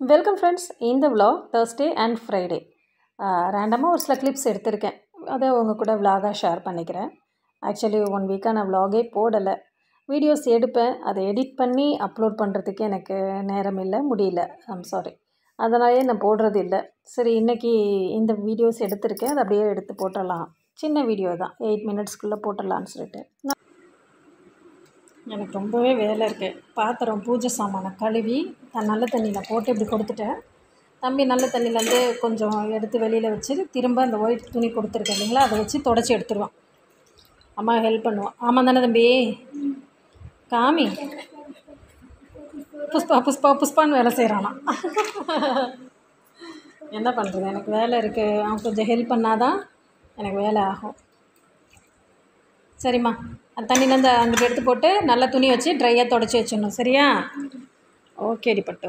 Welcome friends. இந்த vlog Thursday and Friday ரேண்டமாக ஒரு சில கிளிப்ஸ் எடுத்திருக்கேன். அதை உங்கள் கூட vlog-ஆக ஷேர் பண்ணிக்கிறேன். ஆக்சுவலி 1 வீக்காக நான் vlog-ஏ போடலை. வீடியோஸ் எடுப்பேன், அதை எடிட் பண்ணி அப்லோட் பண்ணுறதுக்கு எனக்கு நேரம் இல்லை, முடியல. I'm sorry. அதனாலே நான் போடுறது இல்லை. சரி, இன்றைக்கி இந்த வீடியோஸ் எடுத்திருக்கேன், அதை அப்படியே எடுத்து போட்டுடலாம். சின்ன வீடியோ தான், 8 மினிட்ஸ்க்குள்ளே போட்டுடலான்னு சொல்லிட்டு. எனக்கு ரொம்பவே வேலை இருக்குது. பாத்திரம் பூஜை சாமானை கழுவி நல்ல தண்ணியில் போட்டு இப்படி கொடுத்துட்டேன். தம்பி நல்ல தண்ணியிலேருந்து கொஞ்சம் எடுத்து வெளியில் வச்சு திரும்ப அந்த ஒயிட் துணி கொடுத்துருக்கேன் இல்லைங்களா, அதை வச்சு தொடச்சி எடுத்துருவான். அம்மா ஹெல்ப் பண்ணுவான். ஆமாம் தானே தம்பி? காமி புஷ்பா புஷ்பா புஷ்பான்னு வேலை செய்கிறானா? என்ன பண்ணுறது, எனக்கு வேலை இருக்குது. அவன் கொஞ்சம் ஹெல்ப் பண்ணாதான் எனக்கு வேலை ஆகும். சரிம்மா, அந்த தண்ணியிலேருந்து அங்கிட்டு எடுத்து போட்டு நல்ல துணி வச்சு ட்ரையாக தொடச்சி வச்சிடணும். சரியா? ஓகேடி பட்டு.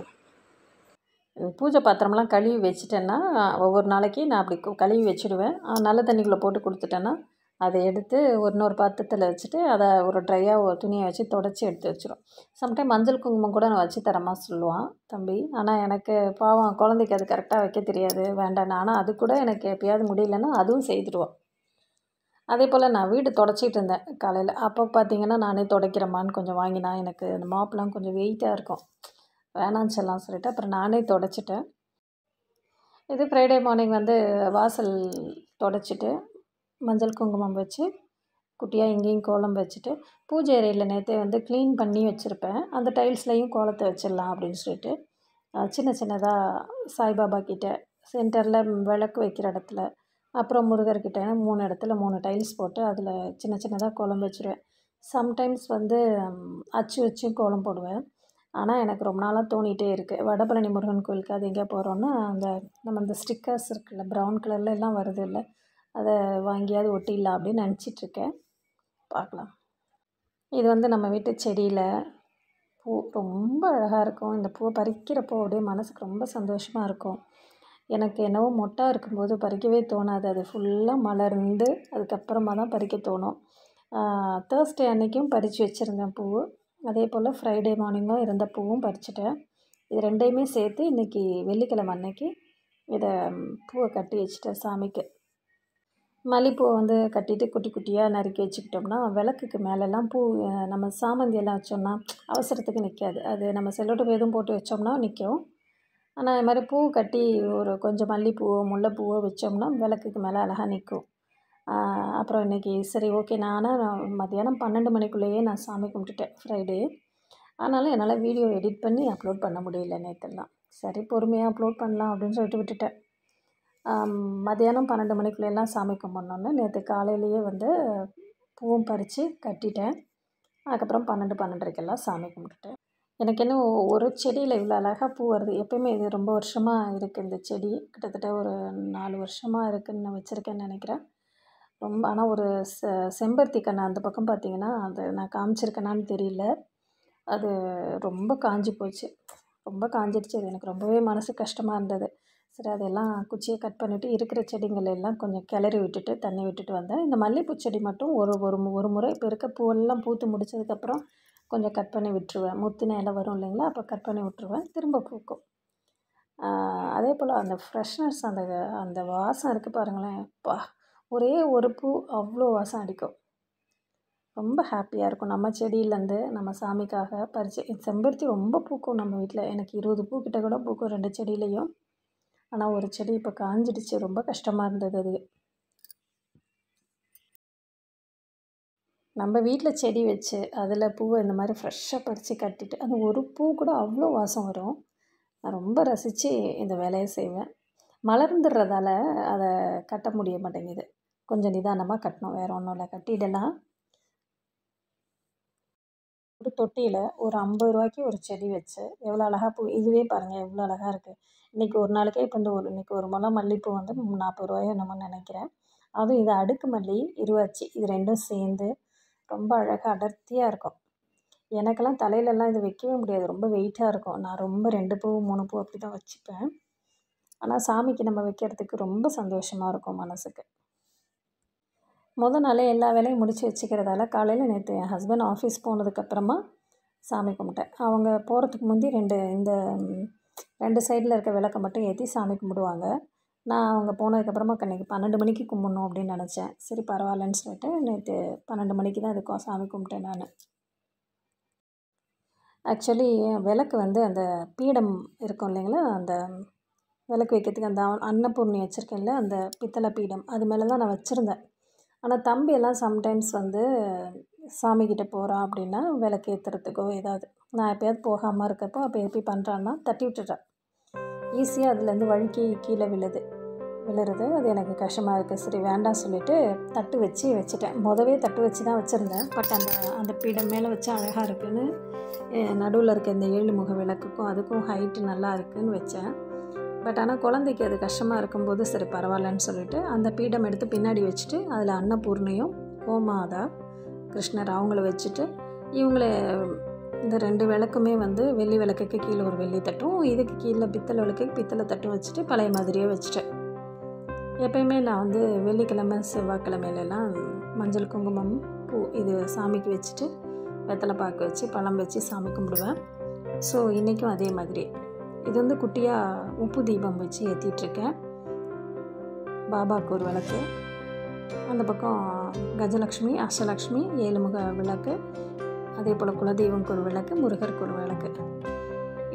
பூஜை பாத்திரம்லாம் கழுவி வச்சுட்டேன்னா ஒவ்வொரு நாளைக்கு நான் அப்படி கழுவி வச்சுடுவேன். நல்ல தண்ணிக்குள்ளே போட்டு கொடுத்துட்டேன்னா அதை எடுத்து இன்னொரு பாத்திரத்தில் வச்சுட்டு அதை ஒரு ட்ரையாக ஒரு துணியை வச்சு தொடச்சி எடுத்து வச்சிடும். சம்டைம் மஞ்சள் குங்குமம் கூட நான் வச்சு தரமா சொல்லுவான் தம்பி. ஆனால் எனக்கு பாவம் குழந்தைக்கு அது கரெக்டாக வைக்க தெரியாது, வேண்டாம். ஆனால் அது கூட எனக்கு எப்போயாவது முடியலன்னா அதுவும் செய்துடுவான். அதே போல் நான் வீடு தொடச்சிட்டு இருந்தேன் காலையில். அப்போ பார்த்திங்கன்னா நானே துடைக்கிறேம்மான்னு கொஞ்சம் வாங்கினா. எனக்கு அந்த மாப்லாம் கொஞ்சம் வெயிட்டாக இருக்கும், வேணான்னு சொல்லலாம் சொல்லிவிட்டு அப்புறம் நானே தொடச்சிட்டேன். இது ஃப்ரைடே மார்னிங் வாசல் தொடச்சிட்டு மஞ்சள் குங்குமம் வச்சு குட்டியாக இங்கேயும் கோலம் வச்சுட்டு பூஜை அறையில் நேற்றே க்ளீன் பண்ணி வச்சுருப்பேன். அந்த டைல்ஸ்லையும் கோலத்தை வச்சிடலாம் அப்படின்னு சொல்லிட்டு சின்ன சின்னதாக சாய்பாபா கிட்டே சென்டரில் விளக்கு வைக்கிற இடத்துல, அப்புறம் முருகர்கிட்ட 3 இடத்துல 3 டைல்ஸ் போட்டு அதில் சின்ன சின்னதாக கோலம் வச்சுருவேன். சம்டைம்ஸ் அச்சு வச்சும் கோலம் போடுவேன். ஆனால் எனக்கு ரொம்ப நாளாக தோணிகிட்டே இருக்குது, வடபழனி முருகன் கோயிலுக்கு அது எங்கே போகிறோன்னா நம்ம இந்த ஸ்டிக்கர்ஸ் இருக்குல்ல, ப்ரௌன் கலரில் எல்லாம் வருது இல்லை, அதை வாங்கியாவது ஒட்டிடலாம் அப்படின்னு நினச்சிட்ருக்கேன். பார்க்கலாம். இது நம்ம வீட்டு செடியில் பூ ரொம்ப அழகாக இருக்கும். இந்த பூவை பறிக்கிறப்போ அப்படியே மனதுக்கு ரொம்ப சந்தோஷமாக இருக்கும். எனக்கு என்னவோ மொட்டாக இருக்கும்போது பறிக்கவே தோணாது, அது ஃபுல்லாக மலர்ந்து அதுக்கப்புறமா தான் பறிக்க தோணும். தேர்ஸ்டே அன்றைக்கும் பறித்து வச்சுருந்தேன் பூ. அதே போல் ஃப்ரைடே மார்னிங்கும் இருந்த பூவும் பறிச்சிட்டேன். இது ரெண்டையுமே சேர்த்து இன்றைக்கி வெள்ளிக்கிழமை அன்னைக்கு இதை பூவை கட்டி வச்சுட்டேன் சாமிக்கு. மல்லிப்பூவை கட்டிட்டு குட்டி குட்டியாக நறுக்கி வச்சுக்கிட்டோம்னா விளக்குக்கு மேலெல்லாம் பூ, நம்ம சாமந்தியெல்லாம் வச்சோம்னா அவசரத்துக்கு நிற்காது. அது நம்ம செல்லோட்டு எதுவும் போட்டு வச்சோம்னா நிற்கும். ஆனால் இது மாதிரி பூ கட்டி ஒரு கொஞ்சம் மல்லிப்பூவோ முல்லைப்பூவோ வச்சோம்னா விளக்குக்கு மேலே அழகாக நிற்கும். அப்புறம் இன்றைக்கி சரி ஓகே, நான் மத்தியானம் 12 மணிக்குள்ளேயே நான் சாமி கும்பிட்டுட்டேன் ஃப்ரைடே. ஆனாலும் என்னால் வீடியோ எடிட் பண்ணி அப்லோட் பண்ண முடியல நேற்றுலாம். சரி, பொறுமையாக அப்லோட் பண்ணலாம் அப்படின்னு சொல்லிட்டு விட்டுட்டேன். மத்தியானம் 12 மணிக்குள்ளெல்லாம் சாமி கும்பிட்ணுன்னு நேற்று காலையிலேயே பூவும் பறித்து கட்டிட்டேன். அதுக்கப்புறம் 12-12:30 சாமி கும்பிட்டுட்டேன். எனக்கு இன்னும் ஒரு செடியில் இவ்வளோ அழகாக பூ வருது. எப்போயுமே இது ரொம்ப வருஷமாக இருக்குது இந்த செடி, கிட்டத்தட்ட ஒரு 4 வருஷமாக இருக்குதுன்னு நான் வச்சுருக்கேன்னு நினைக்கிறேன். ரொம்ப ஆனால் ஒரு செம்பருத்தி கன்று அந்த பக்கம் பார்த்திங்கன்னா, அது நான் காமிச்சிருக்கேனான்னு தெரியல, அது ரொம்ப காஞ்சி போச்சு, ரொம்ப காஞ்சிடுச்சு. அது எனக்கு ரொம்பவே மனசு கஷ்டமாக இருந்தது. சரி, அதெல்லாம் குச்சியை கட் பண்ணிவிட்டு இருக்கிற செடிங்கள் எல்லாம் கொஞ்சம் கிளறி விட்டுட்டு தண்ணி விட்டுட்டு வந்தேன். இந்த மல்லிகைப்பூ செடி மட்டும் ஒரு முறை இப்போ இருக்க பூவெல்லாம் பூத்து முடித்ததுக்கப்புறம் கொஞ்சம் கட் பண்ணி விட்டுருவேன். முத்தின இலை வரும் இல்லைங்களா, அப்போ கட் பண்ணி விட்டுருவேன், திரும்ப பூக்கும். அதே போல் அந்த ஃப்ரெஷ்னஸ், அந்த வாசம் இருக்குது பாருங்களேன், அப்பா! ஒரே ஒரு பூ அவ்வளோ வாசம் அடிக்கும். ரொம்ப ஹாப்பியாக இருக்கும். நம்ம செடியிலேருந்து நம்ம சாமிக்காக பறித்து செம்பருத்தி ரொம்ப பூக்கும் நம்ம வீட்டில். எனக்கு 20 பூ கிட்ட கூட பூக்கும் 2 செடியிலையும். ஆனால் ஒரு செடி இப்போ காஞ்சிடுச்சு, ரொம்ப கஷ்டமாக இருந்தது அது. நம்ம வீட்டில் செடி வச்சு அதில் பூவை இந்த மாதிரி ஃப்ரெஷ்ஷாக பறித்து கட்டிட்டு அது ஒரு பூ கூட அவ்வளோ வாசம் வரும். நான் ரொம்ப ரசித்து இந்த வேலையை செய்வேன். மலர்ந்துடுறதால அதை கட்ட முடிய மாட்டேங்குது, கொஞ்சம் நிதானமாக கட்டணும், வேறு ஒன்றும் இல்லை. கட்டிடலாம். ஒரு தொட்டியில் ஒரு 50 ரூபாய்க்கு ஒரு செடி வச்சு எவ்வளோ அழகாக பூ, இதுவே பாருங்கள் எவ்வளோ அழகாக இருக்குது. இன்றைக்கி ஒரு நாளைக்கே இப்போ இன்றைக்கி ஒரு முழம் மல்லிகைப்பூ 40 ரூபாயோ என்னமோ நினைக்கிறேன். அதுவும் இது அடுக்கு மல்லி, இருவாச்சி, இது ரெண்டும் சேர்ந்து ரொம்ப அழகாக அடர்த்தியாக இருக்கும். எனக்கெல்லாம் தலையிலலாம் இது வைக்கவே முடியாது, ரொம்ப வெயிட்டாக இருக்கும். நான் ரொம்ப 2 பூ 3 பூ அப்படி தான் வச்சுப்பேன். ஆனால் சாமிக்கு நம்ம வைக்கிறதுக்கு ரொம்ப சந்தோஷமாக இருக்கும் மனதுக்கு. நாளே எல்லா வேலையும் முடித்து வச்சுக்கிறதால காலையில் நேற்று என் ஹஸ்பண்ட் ஆஃபீஸ் போனதுக்கப்புறமா சாமி கும்பிட்டேன். அவங்க போகிறதுக்கு முந்தி 2 இந்த 2 சைடில் இருக்க விளக்க மட்டும் ஏற்றி சாமி கும்பிடுவாங்க. நான் அவங்க போனதுக்கப்புறமா அன்றைக்கி 12 மணிக்கு கும்பிட்ணும் அப்படின்னு நினச்சேன். சரி பரவாயில்லன்னு சொல்லிட்டு நேற்று 12 மணிக்கு தான் இதுக்கும் சாமி கும்பிட்டேன் நான். ஆக்சுவலி விளக்கு வந்து அந்த பீடம் இருக்கும் இல்லைங்களா, அந்த விளக்கு வைக்கிறதுக்கு அந்த அன்னபூர்ணி வச்சுருக்கேன்ல, அந்த பித்தளை பீடம் அது மேலே தான் நான் வச்சுருந்தேன். ஆனால் தம்பியெல்லாம் சம்டைம்ஸ் வந்து சாமிக்கிட்ட போகிறான் அப்படின்னா விளக்கு ஏற்றுறதுக்கோ ஏதாவது, நான் எப்போயாவது போகாமல் இருக்கப்போ அப்போ எப்படி பண்ணுறான்னா தட்டி விட்டுட்டேன். ஈஸியாக அதுலேருந்து வழுக்கி கீழே விழுறது. அது எனக்கு கஷ்டமாக இருக்குது. சரி வேண்டாம் சொல்லிவிட்டு தட்டு வச்சுட்டேன். முதவே தட்டு வச்சு தான் வச்சுருந்தேன். பட் அந்த பீடம் மேலே வச்சு அழகாக இருக்குதுன்னு நடுவில் இருக்க இந்த 7 முக விளக்குக்கும் அதுக்கும் ஹைட்டு நல்லா இருக்குதுன்னு வச்சேன். பட் ஆனால் குழந்தைக்கு அது கஷ்டமாக இருக்கும்போது சரி பரவாயில்லன்னு சொல்லிவிட்டு அந்த பீடம் எடுத்து பின்னாடி வச்சுட்டு அதில் அன்னபூர்ணியும் கோமாதா கிருஷ்ணர் அவங்கள வச்சுட்டு இவங்கள இந்த 2 விளக்குமே வந்து வெள்ளி விளக்குக்கு கீழே ஒரு வெள்ளி தட்டும், இதுக்கு கீழே பித்தளை விளக்குக்கு பித்தளை தட்டும் வச்சுட்டு பழைய மாதிரியே வச்சுட்டேன். எப்பயுமே நான் வந்து வெள்ளிக்கிழமை செவ்வாய்க்கிழமையிலலாம் மஞ்சள் குங்குமம் பூ இது சாமிக்கு வச்சுட்டு வெத்தலை பாக்கு வச்சு பழம் வச்சு சாமி கும்பிடுவேன். ஸோ இன்றைக்கும் அதே மாதிரி இது வந்து குட்டியாக உப்பு தீபம் வச்சு ஏற்றிட்டுருக்கேன். பாபாவுக்கு ஒரு விளக்கு, அந்த பக்கம் கஜலக்ஷ்மி அஷ்டலக்ஷ்மி 7 முக விளக்கு, அதே போல் குலதெய்வம்க்கு ஒரு விளக்கு, முருகருக்கு ஒரு விளக்கு,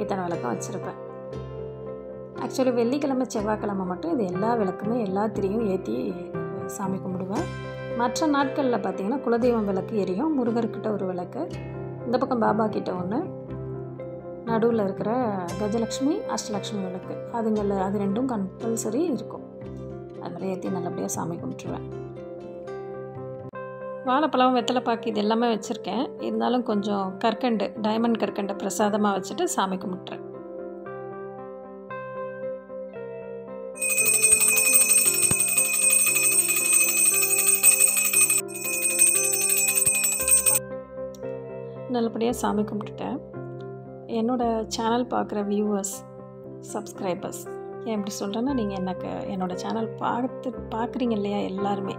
இத்தனை விளக்கம் வச்சுருப்பேன். ஆக்சுவலி வெள்ளிக்கிழமை செவ்வாய்க்கிழமை மட்டும் இது எல்லா விளக்குமே எல்லாத்திரையும் ஏற்றி சாமி கும்பிடுவேன். மற்ற நாட்களில் பார்த்திங்கன்னா குலதெய்வம் விளக்கு எரியும், முருகர்கிட்ட ஒரு விளக்கு, இந்த பக்கம் பாபா கிட்ட ஒன்று, நடுவில் இருக்கிற கஜலக்ஷ்மி அஷ்டலக்ஷ்மி விளக்கு அது 2ம் கம்பல்சரி இருக்கும். அதில் ஏற்றி நல்லபடியாக சாமி கும்பிட்டுருவேன். வாழைப்பழம் வெத்தலை பாக்கு இது எல்லாமே வச்சுருக்கேன். இருந்தாலும் கொஞ்சம் கற்கண்டு டைமண்ட் கற்கண்டை பிரசாதமாக வச்சுட்டு சாமி கும்பிட்டுறேன். நல்லபடியாக சாமி கும்பிட்டுட்டேன். என்னோடய சேனல் பார்க்குற வியூவர்ஸ் சப்ஸ்கிரைபர்ஸ் ஏன் எப்படி சொல்கிறேன்னா, நீங்கள் என்னோடய சேனல் பார்க்குறீங்க இல்லையா, எல்லாருமே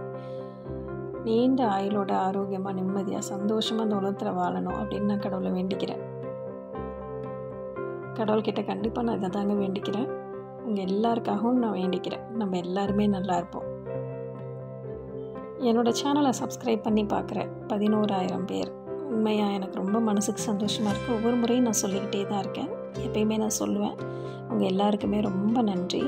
நீண்ட ஆயுளோட ஆரோக்கியமாக நிம்மதியாக சந்தோஷமாக அந்த உலகத்தில் வாழணும் அப்படின்னு நான் கடவுளை வேண்டிக்கிறேன். கடவுள்கிட்ட கண்டிப்பாக நான் இதை தாங்க வேண்டிக்கிறேன். உங்கள் எல்லாருக்காகவும் நான் வேண்டிக்கிறேன். நம்ம எல்லாருமே நல்லா இருப்போம். என்னோடய சேனலை சப்ஸ்கிரைப் பண்ணி பார்க்குற 11,000 பேர் உண்மையாக எனக்கு ரொம்ப மனசுக்கு சந்தோஷமாக இருக்குது. ஒவ்வொரு முறையும் நான் சொல்லிக்கிட்டே தான் இருக்கேன். எப்பயுமே நான் சொல்லுவேன். உங்கள் எல்லாருக்குமே ரொம்ப நன்றி.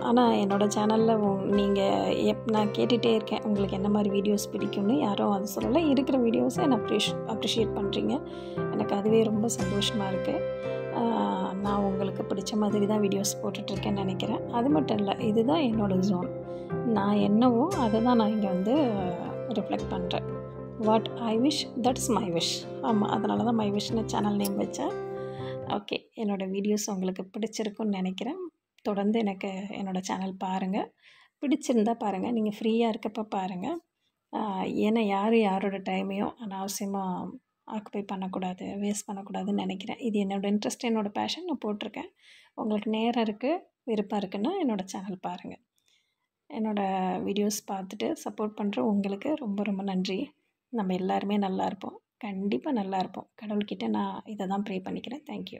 ஆனால் என்னோடய சேனலில் நீங்கள் நான் கேட்டுகிட்டே இருக்கேன் உங்களுக்கு என்ன மாதிரி வீடியோஸ் பிடிக்கும்னு. யாரும் அது சொல்லலை. இருக்கிற வீடியோஸை என்னை அப்ரிஷியேட் பண்ணுறீங்க. எனக்கு அதுவே ரொம்ப சந்தோஷமாக இருக்குது. நான் உங்களுக்கு பிடிச்ச மாதிரி தான் வீடியோஸ் போட்டுட்ருக்கேன்னு நினைக்கிறேன். அது மட்டும் இல்லை, இதுதான் என்னோடய ஜோன். நான் என்னவோ அதை தான் நான் இங்கே வந்து ரிஃப்ளெக்ட் பண்ணுறேன். What I wish that's my wish. ஆமாம், அதனால தான் மை விஷ்னு சேனல் நேம் வச்சேன். ஓகே, என்னோடய வீடியோஸ் உங்களுக்கு பிடிச்சிருக்குன்னு நினைக்கிறேன். தொடர்ந்து என்னோடய சேனல் பாருங்கள். பிடிச்சிருந்தால் பாருங்கள். நீங்கள் ஃப்ரீயாக இருக்கப்போ பாருங்கள். ஏன்னா யாரோட டைமையும் அனாவசியமாக ஆக்குபை பண்ணக்கூடாது, வேஸ்ட் பண்ணக்கூடாதுன்னு நினைக்கிறேன். இது என்னோடய இன்ட்ரெஸ்ட், என்னோடய பேஷன். நான் போட்டிருக்கேன். உங்களுக்கு நேரம் இருக்குது, விருப்பம் இருக்குன்னா என்னோடய சேனல் பாருங்கள். என்னோடய வீடியோஸ் பார்த்துட்டு சப்போர்ட் பண்ணுற உங்களுக்கு ரொம்ப ரொம்ப நன்றி. நம்ம எல்லாருமே நல்லா இருப்போம். கண்டிப்பாக நல்லா இருப்போம். கடவுள்கிட்ட நான் இதை தான் ப்ரே பண்ணிக்கிறேன். தேங்க்யூ.